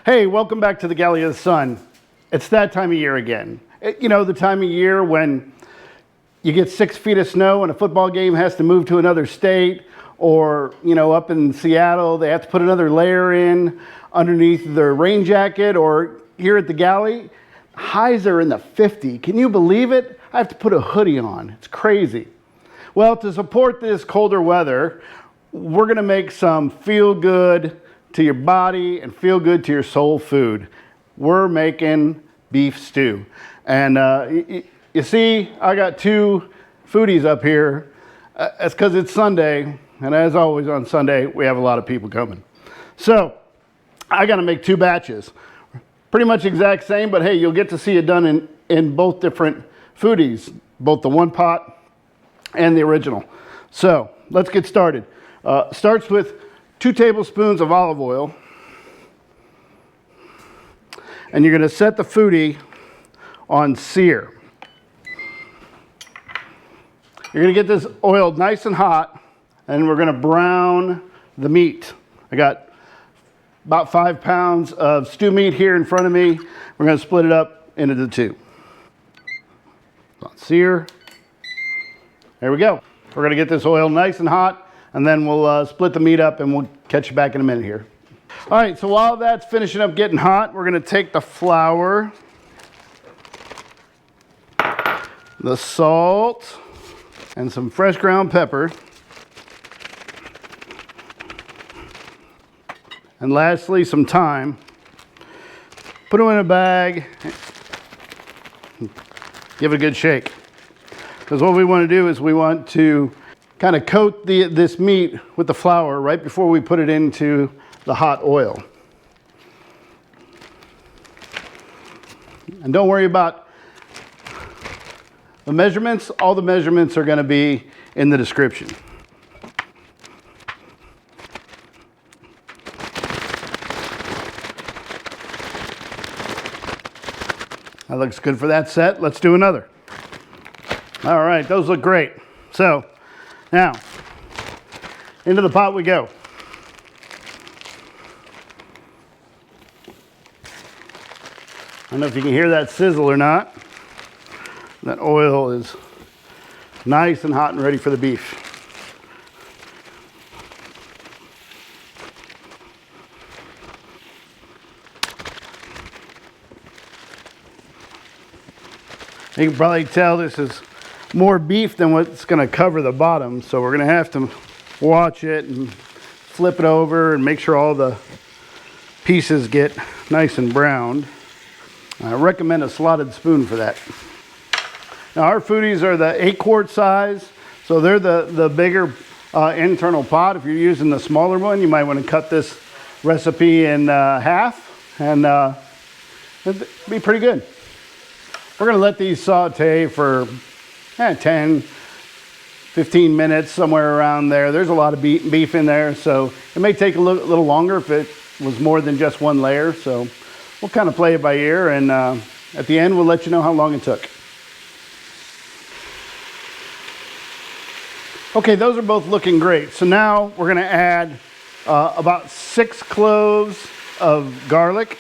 Hey, welcome back to the Galley of the Sun. It's that time of year again. You know, the time of year when you get 6 feet of snow and a football game has to move to another state, or, you know, up in Seattle, they have to put another layer in underneath their rain jacket, or here at the Galley, highs are in the 50. Can you believe it? I have to put a hoodie on. It's crazy. Well, to support this colder weather, we're gonna make some feel good to your body and feel good to your soul food. We're making beef stew. And you see, I got 2 foodies up here. That's because it's Sunday, and as always on Sunday, we have a lot of people coming. So I gotta make 2 batches. Pretty much exact same, but hey, you'll get to see it done in both different foodies, both the one pot and the original. So let's get started. Starts with 2 tablespoons of olive oil, and you're going to set the foodie on sear. You're going to get this oil nice and hot, and we're going to brown the meat. I got about 5 pounds of stew meat here in front of me. We're going to split it up into the 2. On sear. There we go. We're going to get this oil nice and hot, and then we'll split the meat up and we'll catch you back in a minute here. All right, so while that's finishing up getting hot, we're gonna take the flour, the salt, and some fresh ground pepper. And lastly, some thyme. Put them in a bag, give it a good shake. Because what we want to do is we want to kind of coat this meat with the flour right before we put it into the hot oil. And don't worry about the measurements. All the measurements are going to be in the description. That looks good for that set. Let's do another. All right, those look great. So now, into the pot we go. I don't know if you can hear that sizzle or not. That oil is nice and hot and ready for the beef. You can probably tell this is more beef than what's going to cover the bottom, so we're going to have to watch it and flip it over and make sure all the pieces get nice and browned. I recommend a slotted spoon for that. Now our foodies are the 8-quart size, so they're the bigger internal pot. If you're using the smaller one, you might want to cut this recipe in half, and it'd be pretty good. We're going to let these saute for 10, 15 minutes, somewhere around there. There's a lot of beef in there, so it may take a little longer if it was more than just one layer. So we'll kind of play it by ear, and at the end, we'll let you know how long it took. Okay, those are both looking great. So now we're going to add about 6 cloves of garlic.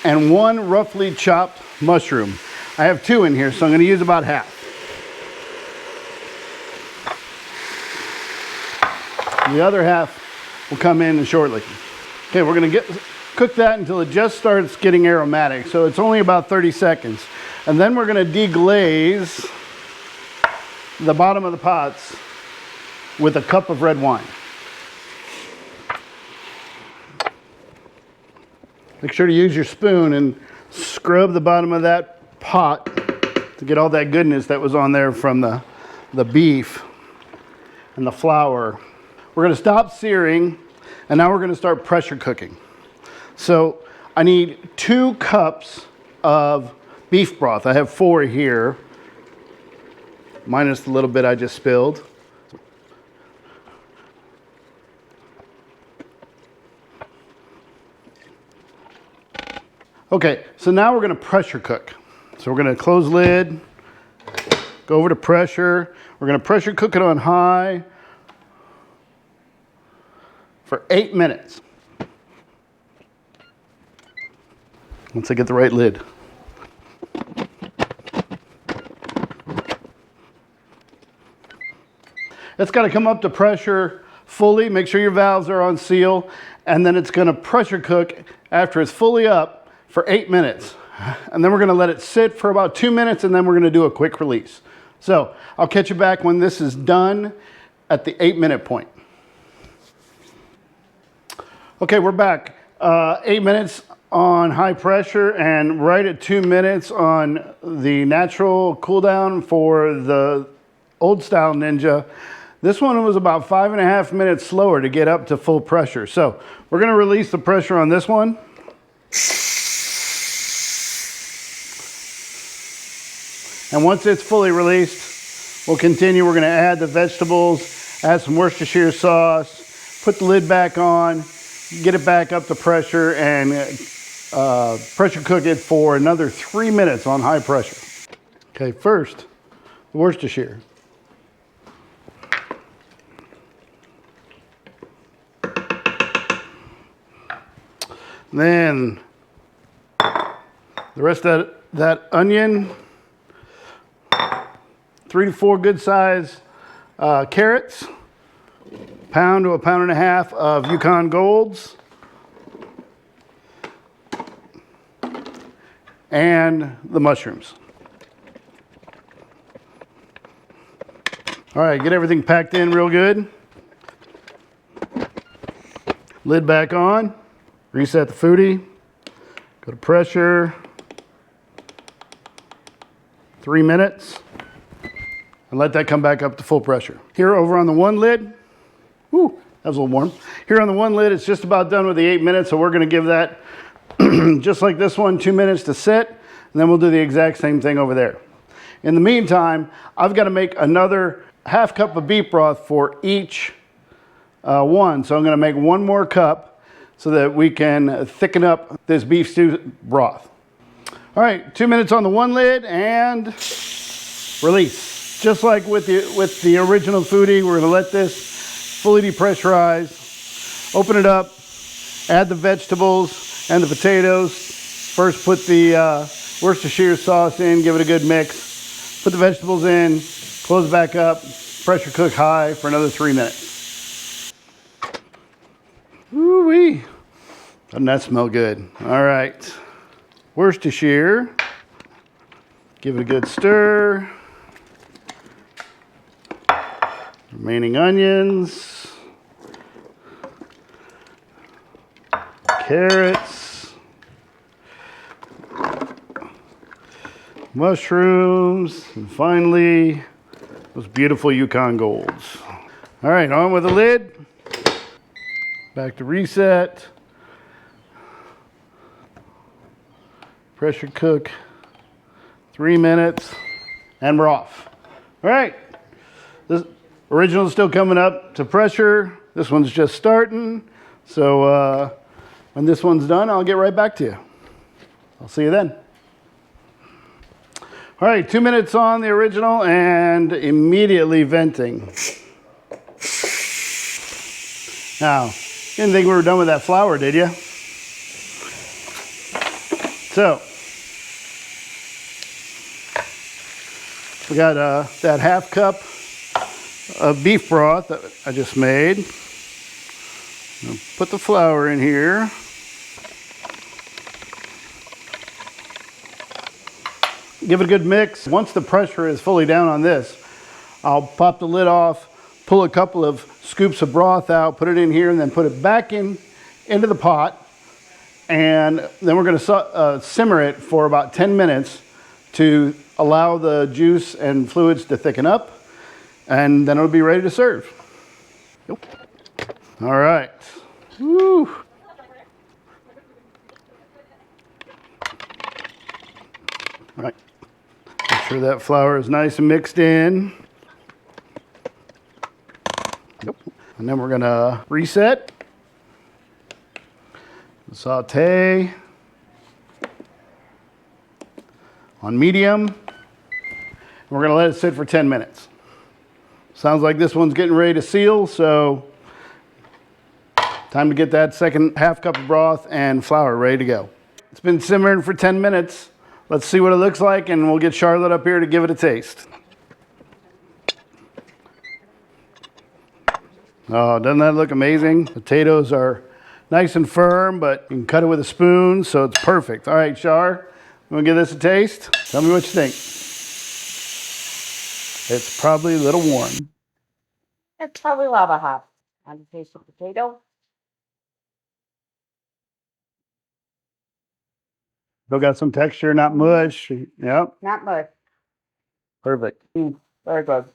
And 1 roughly chopped mushroom. I have 2 in here, so I'm going to use about half. The other half will come in shortly. Okay, we're going to cook that until it just starts getting aromatic. So it's only about 30 seconds. And then we're going to deglaze the bottom of the pots with a cup of red wine. Make sure to use your spoon and scrub the bottom of that pot to get all that goodness that was on there from the beef and the flour. We're going to stop searing, and now we're going to start pressure cooking. So I need 2 cups of beef broth. I have 4 here, minus the little bit I just spilled. Okay, so now we're going to pressure cook. So we're going to close lid, go over to pressure. We're going to pressure cook it on high for 8 minutes. Once I get the right lid. It's got to come up to pressure fully. Make sure your valves are on seal. And then it's going to pressure cook after it's fully up for 8 minutes. And then we're going to let it sit for about 2 minutes, and then we're going to do a quick release. So I'll catch you back when this is done at the 8-minute point. Okay, we're back. 8 minutes on high pressure and right at 2 minutes on the natural cool down for the old style Ninja. This one was about 5.5 minutes slower to get up to full pressure. So we're going to release the pressure on this one. And once it's fully released, we'll continue. We're going to add the vegetables, add some Worcestershire sauce, put the lid back on, get it back up to pressure, and pressure cook it for another 3 minutes on high pressure. Okay, first, the Worcestershire. Then the rest of that onion, 3 to 4 good size carrots, pound to a pound and a half of Yukon Golds, and the mushrooms. All right, get everything packed in real good. Lid back on. Reset the Foodi. Go to pressure. 3 minutes. And let that come back up to full pressure. Here over on the one lid. Whew, that was a little warm. Here on the one lid, it's just about done with the 8 minutes, so we're going to give that, just like this one, 2 minutes to sit, and then we'll do the exact same thing over there. In the meantime, I've got to make another half cup of beef broth for each one. So I'm going to make 1 more cup so that we can thicken up this beef stew broth. All right, 2 minutes on the one lid and release. Just like with the original Foodi, we're going to let this fully depressurize. Open it up, add the vegetables and the potatoes. First put the Worcestershire sauce in, give it a good mix. Put the vegetables in, close back up, pressure cook high for another 3 minutes. Woo-wee. Doesn't that smell good? All right. Worcestershire. Give it a good stir. Remaining onions. Carrots. Mushrooms. And finally, those beautiful Yukon Golds. All right, on with the lid. Back to reset. Pressure cook 3 minutes, and we're off. All right, this original is still coming up to pressure. This one's just starting. So when this one's done, I'll get right back to you. I'll see you then. All right, 2 minutes on the original and immediately venting. Now, you didn't think we were done with that flour, did you? So, we got that half cup of beef broth that I just made. I'll put the flour in here. Give it a good mix. Once the pressure is fully down on this, I'll pop the lid off, pull a couple of scoops of broth out, put it in here, and then put it back into the pot. And then we're going to simmer it for about 10 minutes to allow the juice and fluids to thicken up. And then it'll be ready to serve. Yep. All right. Woo. All right. Make sure that flour is nice and mixed in. Yep. And then we're going to reset. Saute on medium. We're going to let it sit for 10 minutes. Sounds like this one's getting ready to seal, so Time to get that second half cup of broth and flour ready to go. It's been simmering for 10 minutes. Let's see what it looks like, and we'll get Charlotte up here to give it a taste. Oh, doesn't that look amazing? Potatoes are nice and firm, but you can cut it with a spoon, so it's perfect. All right, Char, you want to give this a taste? Tell me what you think. It's probably a little warm. It's probably lava hot. On the taste of potato. Still got some texture, not mush. Yep. Not much. Perfect. Very good.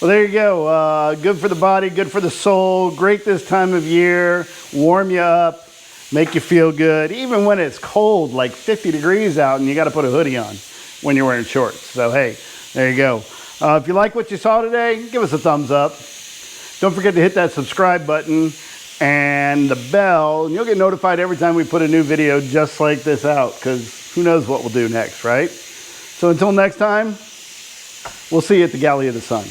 Well, there you go. Good for the body, good for the soul. Great this time of year. Warm you up, make you feel good. Even when it's cold, like 50 degrees out, and you got to put a hoodie on when you're wearing shorts. So, hey, there you go. If you like what you saw today, give us a thumbs up. Don't forget to hit that subscribe button and the bell, and you'll get notified every time we put a new video just like this out, because who knows what we'll do next, right? So until next time, we'll see you at the Galley of the Sun.